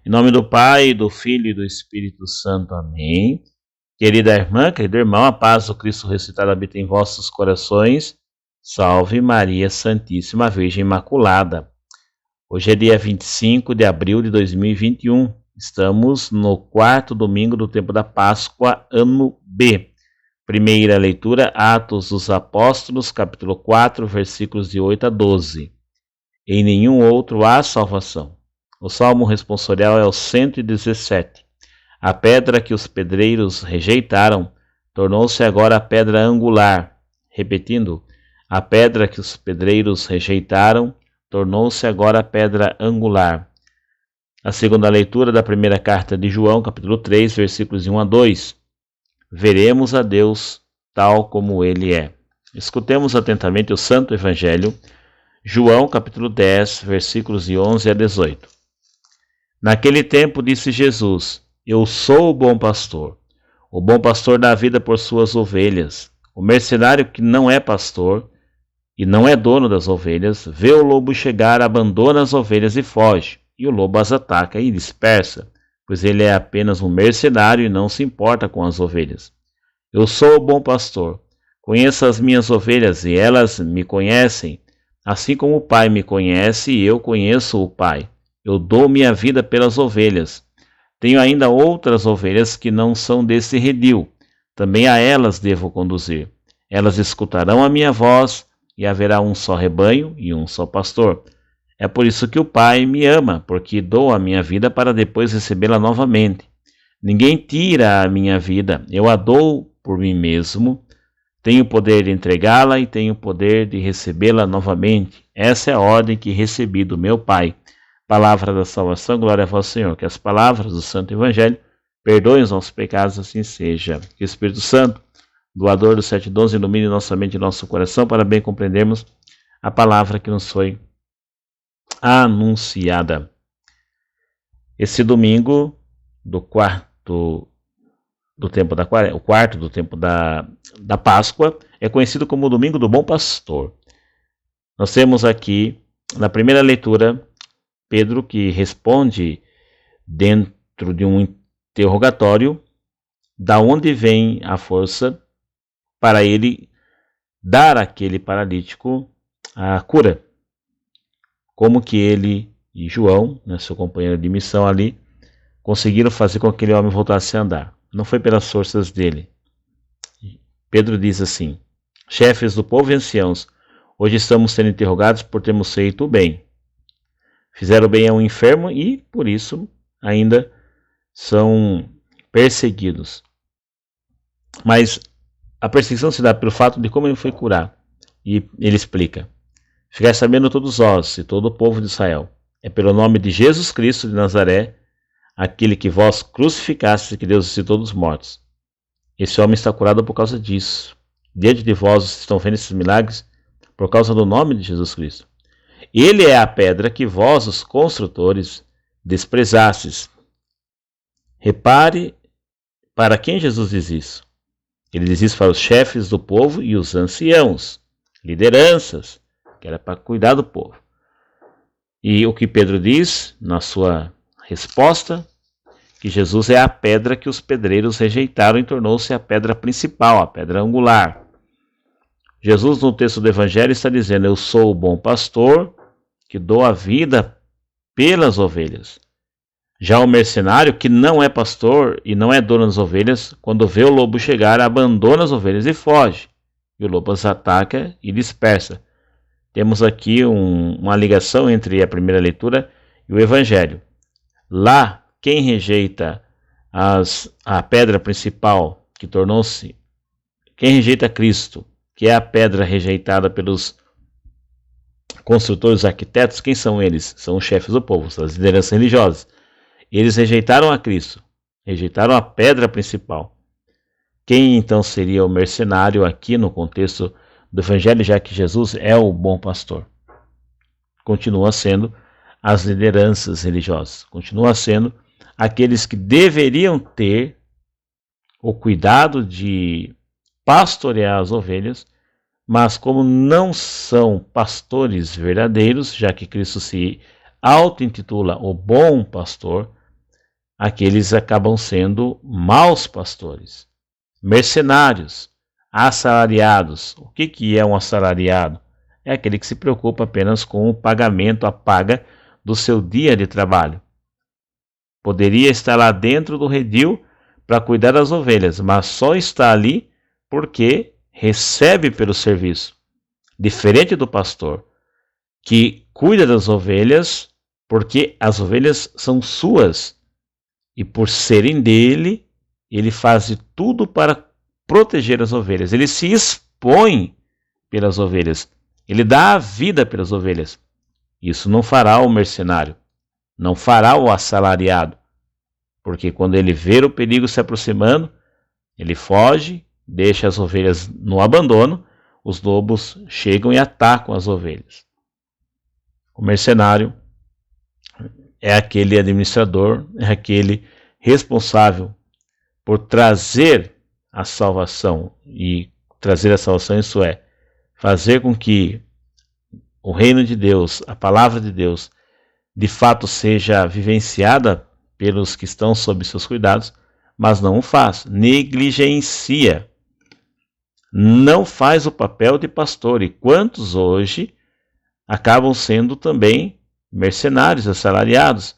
Em nome do Pai, do Filho e do Espírito Santo. Amém. Querida irmã, querido irmão, a paz do Cristo ressuscitado habita em vossos corações. Salve Maria Santíssima Virgem Imaculada. Hoje é dia 25 de abril de 2021. Estamos no quarto domingo do tempo da Páscoa, ano B. Primeira leitura, Atos dos Apóstolos, capítulo 4, versículos de 8 a 12. Em nenhum outro há salvação. O salmo responsorial é o 117. A pedra que os pedreiros rejeitaram tornou-se agora a pedra angular. Repetindo, a pedra que os pedreiros rejeitaram tornou-se agora a pedra angular. A segunda leitura da primeira carta de João, capítulo 3, versículos de 1 a 2. Veremos a Deus tal como Ele é. Escutemos atentamente o Santo Evangelho, João, capítulo 10, versículos de 11 a 18. Naquele tempo disse Jesus: Eu sou o bom pastor. O bom pastor dá a vida por suas ovelhas. O mercenário que não é pastor e não é dono das ovelhas, vê o lobo chegar, abandona as ovelhas e foge. E o lobo as ataca e dispersa, pois ele é apenas um mercenário e não se importa com as ovelhas. Eu sou o bom pastor. Conheço as minhas ovelhas e elas me conhecem, assim como o Pai me conhece e eu conheço o Pai. Eu dou minha vida pelas ovelhas. Tenho ainda outras ovelhas que não são desse redil. Também a elas devo conduzir. Elas escutarão a minha voz e haverá um só rebanho e um só pastor. É por isso que o Pai me ama, porque dou a minha vida para depois recebê-la novamente. Ninguém tira a minha vida, eu a dou por mim mesmo. Tenho o poder de entregá-la e tenho o poder de recebê-la novamente. Essa é a ordem que recebi do meu Pai. Palavra da salvação, glória a vós, Senhor. Que as palavras do Santo Evangelho perdoem os nossos pecados, assim seja. Que o Espírito Santo, doador dos 7 dons, ilumine nossa mente e nosso coração para bem compreendermos a palavra que nos foi anunciada. Esse domingo do quarto do tempo da Páscoa é conhecido como o Domingo do Bom Pastor. Nós temos aqui, na primeira leitura, Pedro que responde dentro de um interrogatório da onde vem a força para ele dar àquele paralítico a cura. Como que ele e João, seu companheiro de missão ali, conseguiram fazer com que aquele homem voltasse a andar. Não foi pelas forças dele. Pedro diz assim: chefes do povo e anciãos, hoje estamos sendo interrogados por termos feito o bem. Fizeram bem a um enfermo e, por isso, ainda são perseguidos. Mas a perseguição se dá pelo fato de como ele foi curado. E ele explica: ficai sabendo todos vós e todo o povo de Israel, é pelo nome de Jesus Cristo de Nazaré, aquele que vós crucificaste, que Deus ressuscitou dos mortos. Esse homem está curado por causa disso. Diante de vós estão vendo esses milagres por causa do nome de Jesus Cristo. Ele é a pedra que vós, os construtores, desprezastes. Repare para quem Jesus diz isso. Ele diz isso para os chefes do povo e os anciãos, lideranças, que era para cuidar do povo. E o que Pedro diz na sua resposta, que Jesus é a pedra que os pedreiros rejeitaram e tornou-se a pedra principal, a pedra angular. Jesus, no texto do Evangelho, está dizendo: eu sou o bom pastor que dou a vida pelas ovelhas. Já o mercenário, que não é pastor e não é dono das ovelhas, quando vê o lobo chegar, abandona as ovelhas e foge. E o lobo as ataca e dispersa. Temos aqui uma ligação entre a primeira leitura e o Evangelho. Lá, quem rejeita a pedra principal, que tornou-se... Quem rejeita Cristo, que é a pedra rejeitada pelos construtores, arquitetos, quem são eles? São os chefes do povo, são as lideranças religiosas. Eles rejeitaram a Cristo, rejeitaram a pedra principal. Quem então seria o mercenário aqui no contexto do Evangelho, já que Jesus é o bom pastor? Continua sendo as lideranças religiosas, continua sendo aqueles que deveriam ter o cuidado de pastorear as ovelhas, mas como não são pastores verdadeiros, já que Cristo se auto-intitula o bom pastor, aqueles acabam sendo maus pastores, mercenários, assalariados. O que é um assalariado? É aquele que se preocupa apenas com o pagamento, a paga do seu dia de trabalho. Poderia estar lá dentro do redil para cuidar das ovelhas, mas só está ali porque recebe pelo serviço. Diferente do pastor, que cuida das ovelhas porque as ovelhas são suas e por serem dele, ele faz de tudo para proteger as ovelhas. Ele se expõe pelas ovelhas. Ele dá a vida pelas ovelhas. Isso não fará o mercenário, não fará o assalariado, porque quando ele vê o perigo se aproximando, ele foge, deixa as ovelhas no abandono, os lobos chegam e atacam as ovelhas. O mercenário é aquele administrador, é aquele responsável por trazer a salvação, e trazer a salvação, isso é, fazer com que o reino de Deus, a palavra de Deus, de fato seja vivenciada pelos que estão sob seus cuidados, mas não o faz, negligencia, não faz o papel de pastor. E quantos hoje acabam sendo também mercenários, assalariados,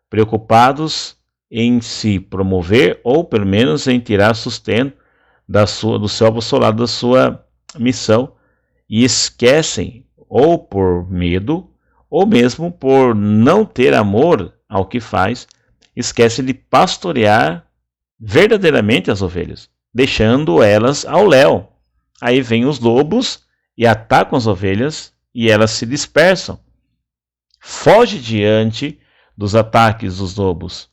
preocupados em se promover ou pelo menos em tirar sustento do seu apostolado, da sua missão, e esquecem, ou por medo, ou mesmo por não ter amor ao que faz, esquecem de pastorear verdadeiramente as ovelhas, deixando elas ao léu. Aí vêm os lobos e atacam as ovelhas e elas se dispersam. Foge diante dos ataques dos lobos,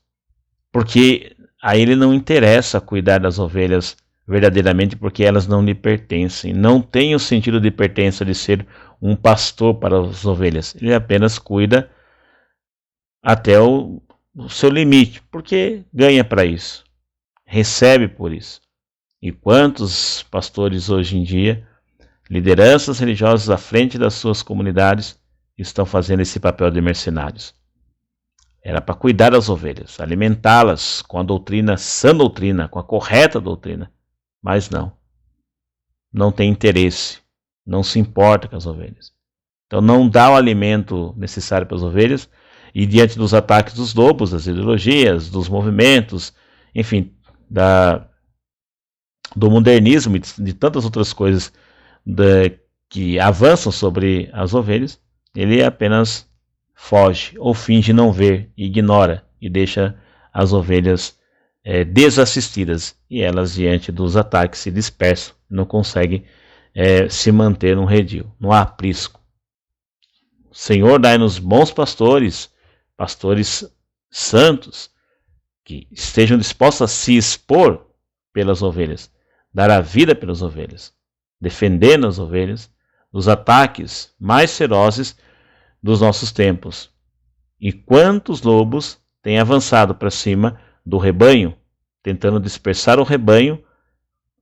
porque a ele não interessa cuidar das ovelhas verdadeiramente, porque elas não lhe pertencem. Não tem o sentido de pertença de ser um pastor para as ovelhas. Ele apenas cuida até o seu limite, porque ganha para isso, recebe por isso. E quantos pastores hoje em dia, lideranças religiosas à frente das suas comunidades, estão fazendo esse papel de mercenários? Era para cuidar das ovelhas, alimentá-las com a doutrina, sã doutrina, com a correta doutrina. Mas não tem interesse, não se importa com as ovelhas. Então não dá o alimento necessário para as ovelhas, e diante dos ataques dos lobos, das ideologias, dos movimentos, enfim, do modernismo e de tantas outras coisas que avançam sobre as ovelhas, ele apenas foge ou finge não ver, ignora e deixa as ovelhas desassistidas, e elas diante dos ataques se dispersam, não conseguem se manter no redil, não há aprisco. Senhor, dai-nos bons pastores, pastores santos, que estejam dispostos a se expor pelas ovelhas, dar a vida pelas ovelhas, defendendo as ovelhas dos ataques mais ferozes dos nossos tempos. E quantos lobos têm avançado para cima do rebanho, tentando dispersar o rebanho,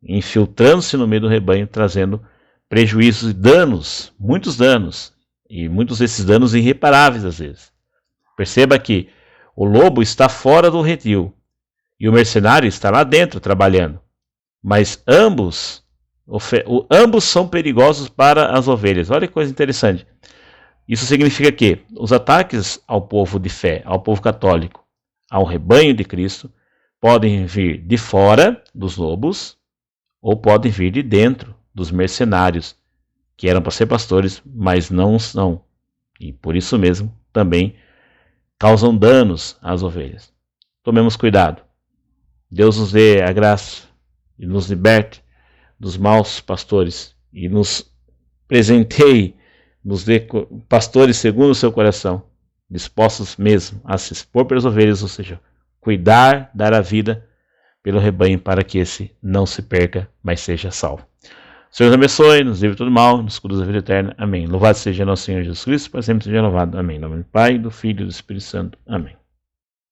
infiltrando-se no meio do rebanho, trazendo prejuízos e danos, muitos danos, e muitos desses danos irreparáveis às vezes. Perceba que o lobo está fora do redil e o mercenário está lá dentro trabalhando, mas ambos são perigosos para as ovelhas. Olha que coisa interessante. Isso significa que os ataques ao povo de fé, ao povo católico, ao rebanho de Cristo, podem vir de fora dos lobos ou podem vir de dentro dos mercenários, que eram para ser pastores, mas não são. E por isso mesmo também causam danos às ovelhas. Tomemos cuidado. Deus nos dê a graça e nos liberte dos maus pastores e nos presenteie, nos dê pastores segundo o seu coração, dispostos mesmo a se expor pelas ovelhas, ou seja, cuidar, dar a vida pelo rebanho para que esse não se perca, mas seja salvo. O Senhor nos abençoe, nos livre de todo mal, nos cura da vida eterna. Amém. Louvado seja nosso Senhor Jesus Cristo, para sempre seja louvado. Amém. Em nome do Pai, do Filho e do Espírito Santo. Amém.